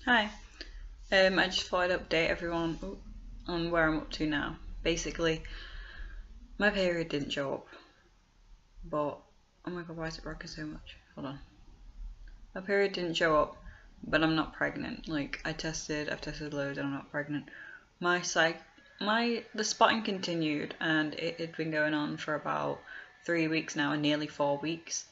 Hi. I just thought I'd update everyone on where I'm up to now. Basically, my period didn't show up, but oh my god, why is it rocking so much? Hold on. My period didn't show up, but I'm not pregnant. Like I've tested loads, and I'm not pregnant. My psych, the spotting continued, and it had been going on for about 3 weeks now, and nearly 4 weeks.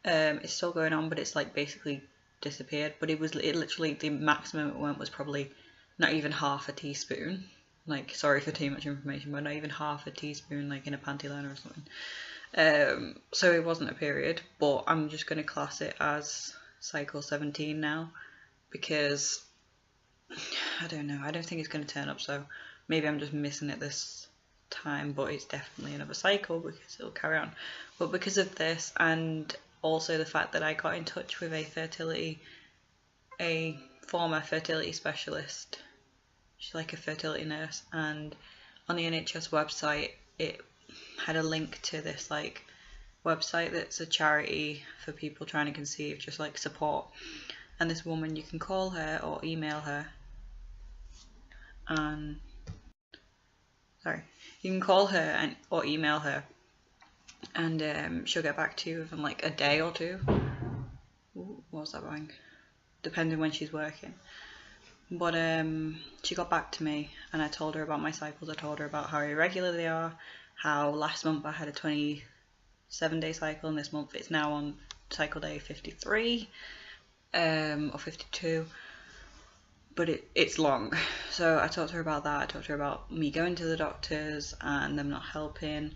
It's still going on, but it's like basically disappeared. But it literally the maximum it went was probably not even half a teaspoon. Like, sorry for too much information, but not even half a teaspoon, like in a panty liner or something. So it wasn't a period, but I'm just going to class it as cycle 17 now because I don't know. I don't think it's going to turn up, so maybe I'm just missing it this time, but it's definitely another cycle because it'll carry on. But because of this, and also the fact that I got in touch with a former fertility specialist, she's like a fertility nurse, and on the NHS website it had a link to this like website that's a charity for people trying to conceive, just like support. And this woman, you can call her or email her, and you can call her or email her, and she'll get back to you within like a day or two. Ooh, what was that bang? Depending when she's working. But she got back to me, and I told her about my cycles. I told her about how irregular they are, how last month I had a 27-day cycle, and this month it's now on cycle day 53 or 52. But it's long. So I talked to her about that. I talked to her about me going to the doctors and them not helping.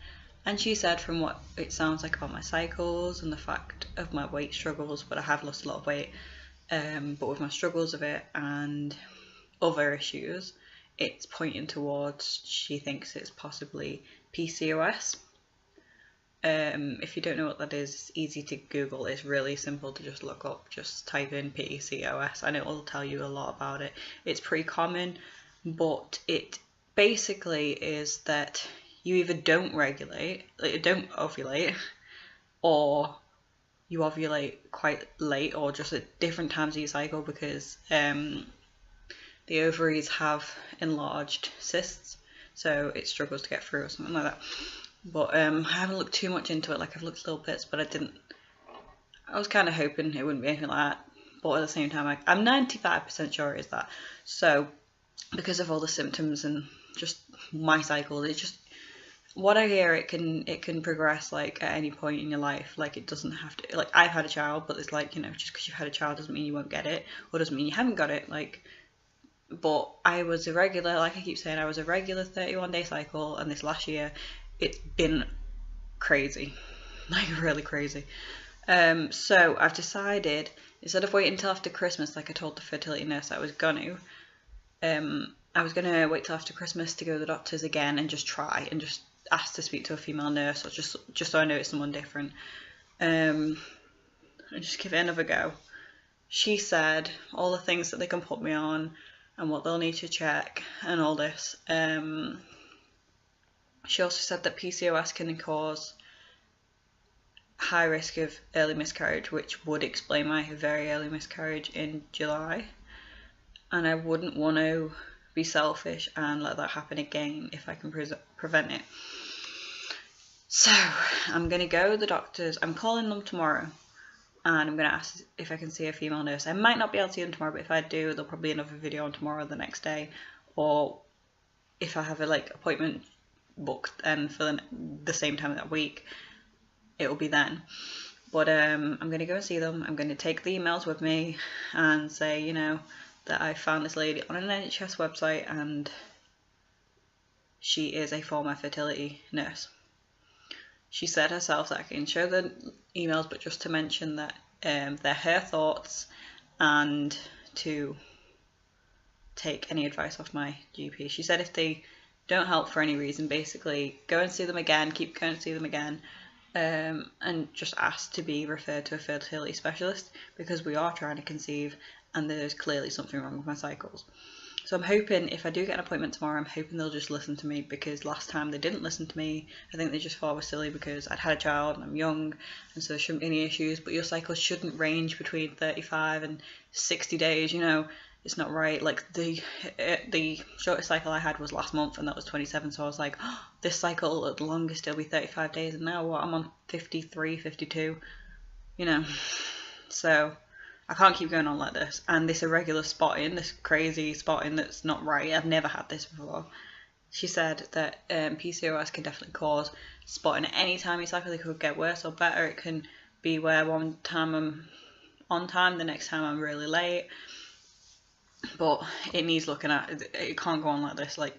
And she said, from what it sounds like about my cycles and the fact of my weight struggles, but I have lost a lot of weight, but with my struggles of it and other issues, it's pointing towards, she thinks it's possibly PCOS. If you don't know what that is, it's easy to Google. It's really simple to just look up. Just type in PCOS and it will tell you a lot about it. It's pretty common, but it basically is that you either don't ovulate, or you ovulate quite late, or just at different times of your cycle, because the ovaries have enlarged cysts, so it struggles to get through or something like that. But I haven't looked too much into it. Like, I've looked little bits, but I was kind of hoping it wouldn't be anything like that. But at the same time, I'm 95% sure it is that. So because of all the symptoms and just my cycle, it's just what I hear. It can progress like at any point in your life. Like, it doesn't have to. Like, I've had a child, but it's like, just because you've had a child doesn't mean you won't get it, or doesn't mean you haven't got it. Like, but I was irregular. Like I keep saying, I was a regular 31-day cycle, and this last year it's been crazy, like really crazy. So I've decided, instead of waiting until after Christmas, like I told the fertility nurse I was gonna wait till after Christmas to go to the doctors again and just try and just ask to speak to a female nurse, or just so I know it's someone different, and just give it another go. She said all the things that they can put me on and what they'll need to check and all this. She also said that PCOS can cause high risk of early miscarriage, which would explain my very early miscarriage in July. And I wouldn't want to be selfish and let that happen again if I can prevent it. So I'm going to go to the doctors. I'm calling them tomorrow, and I'm going to ask if I can see a female nurse. I might not be able to see them tomorrow, but if I do, there'll probably be another video on tomorrow or the next day. Or if I have a appointment booked and for the same time that week, it will be then. But I'm going to go and see them. I'm going to take the emails with me and say, that I found this lady on an NHS website, and she is a former fertility nurse. She said herself that I can show the emails, but just to mention that they're her thoughts, and to take any advice off my GP. She said if they don't help for any reason, basically go and see them again, keep going to see them again, and just ask to be referred to a fertility specialist, because we are trying to conceive and there's clearly something wrong with my cycles. So I'm hoping, if I do get an appointment tomorrow, I'm hoping they'll just listen to me, because last time they didn't listen to me. I think they just thought I was silly because I'd had a child and I'm young, and so there shouldn't be any issues. But your cycles shouldn't range between 35 and 60 days, it's not right. Like the shortest cycle I had was last month, and that was 27. So I was like, oh, this cycle at the longest it'll be 35 days, and now what? I'm on 53, 52. You know, so I can't keep going on like this. And this irregular spotting, this crazy spotting that's not right. I've never had this before. She said that PCOS can definitely cause spotting at any time you cycle. It could get worse or better. It can be where one time I'm on time, the next time I'm really late. But it needs looking at. It can't go on like this. Like,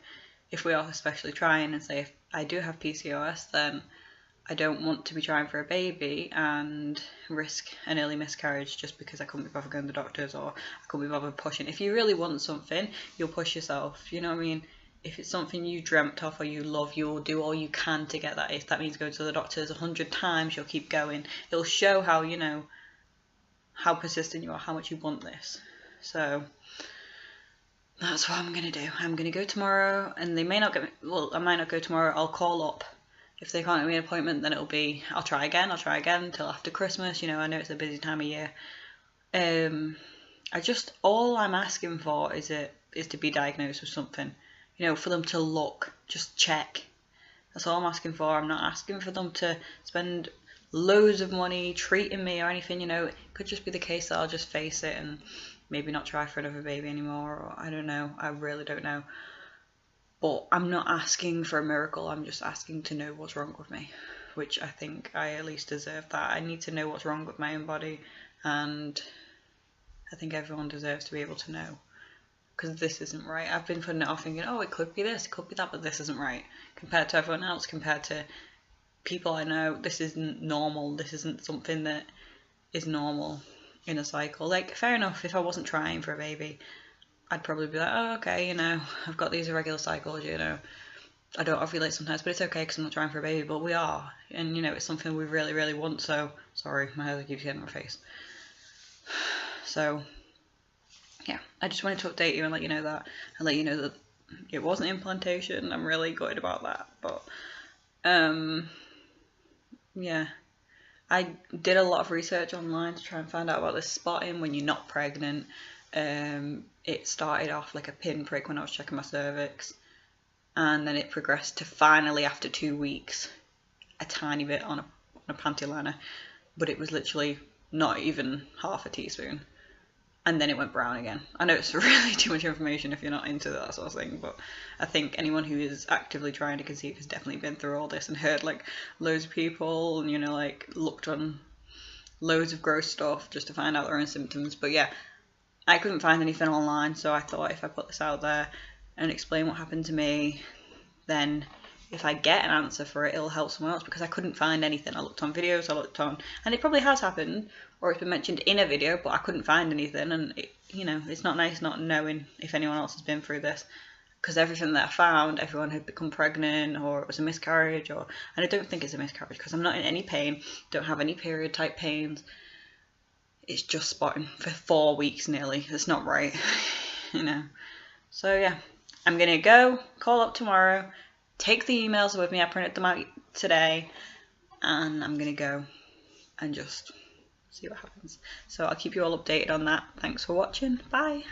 if we are especially trying, and say if I do have PCOS, then I don't want to be trying for a baby and risk an early miscarriage just because I couldn't be bothered going to the doctors, or I couldn't be bothered pushing. If you really want something, you'll push yourself. You know what I mean? If it's something you dreamt of or you love, you'll do all you can to get that. If that means going to the doctors 100 times, you'll keep going. It'll show how, you know, how persistent you are, how much you want this. So that's what I'm going to do. I'm going to go tomorrow, and they may not get me, well, I might not go tomorrow. I'll call up. If they can't get me an appointment, then it'll be, I'll try again until after Christmas. You know, I know it's a busy time of year. All I'm asking for is to be diagnosed with something. You know, for them to look, just check. That's all I'm asking for. I'm not asking for them to spend loads of money treating me or anything, you know. It could just be the case that I'll just face it and maybe not try for another baby anymore, or I don't know. I really don't know. But I'm not asking for a miracle. I'm just asking to know what's wrong with me, which I think I at least deserve that. I need to know what's wrong with my own body, and I think everyone deserves to be able to know. Because this isn't right. I've been putting it off thinking, oh, it could be this, it could be that, but this isn't right. Compared to everyone else, compared to people I know, this isn't normal. This isn't something that is normal in a cycle. Like, fair enough, if I wasn't trying for a baby, I'd probably be like, oh, okay, you know, I've got these irregular cycles, you know. I don't ovulate sometimes, but it's okay because I'm not trying for a baby, but we are. And, you know, it's something we really, really want, so, sorry, my hair keeps getting in my face. So, yeah, I just wanted to update you and let you know that, and let you know that it wasn't implantation. I'm really gutted about that, but yeah, I did a lot of research online to try and find out about this spotting when you're not pregnant. It started off like a pinprick when I was checking my cervix, and then it progressed to finally after 2 weeks a tiny bit on a panty liner, but it was literally not even half a teaspoon. And then it went brown again. I know it's really too much information if you're not into that sort of thing, but I think anyone who is actively trying to conceive has definitely been through all this and heard like loads of people and, you know, like looked on loads of gross stuff just to find out their own symptoms. But yeah, I couldn't find anything online, so I thought if I put this out there and explain what happened to me, then if I get an answer for it, it'll help someone else, because I couldn't find anything. I looked on videos, I looked on, and it probably has happened, or it's been mentioned in a video, but I couldn't find anything, and it, you know, it's not nice not knowing if anyone else has been through this, because everything that I found, everyone had become pregnant, or it was a miscarriage, and I don't think it's a miscarriage, because I'm not in any pain, don't have any period type pains, it's just spotting for 4 weeks nearly. It's not right, you know. So yeah, I'm gonna go call up tomorrow, take the emails with me. I printed them out today, and I'm gonna go and just see what happens. So I'll keep you all updated on that. Thanks for watching. Bye.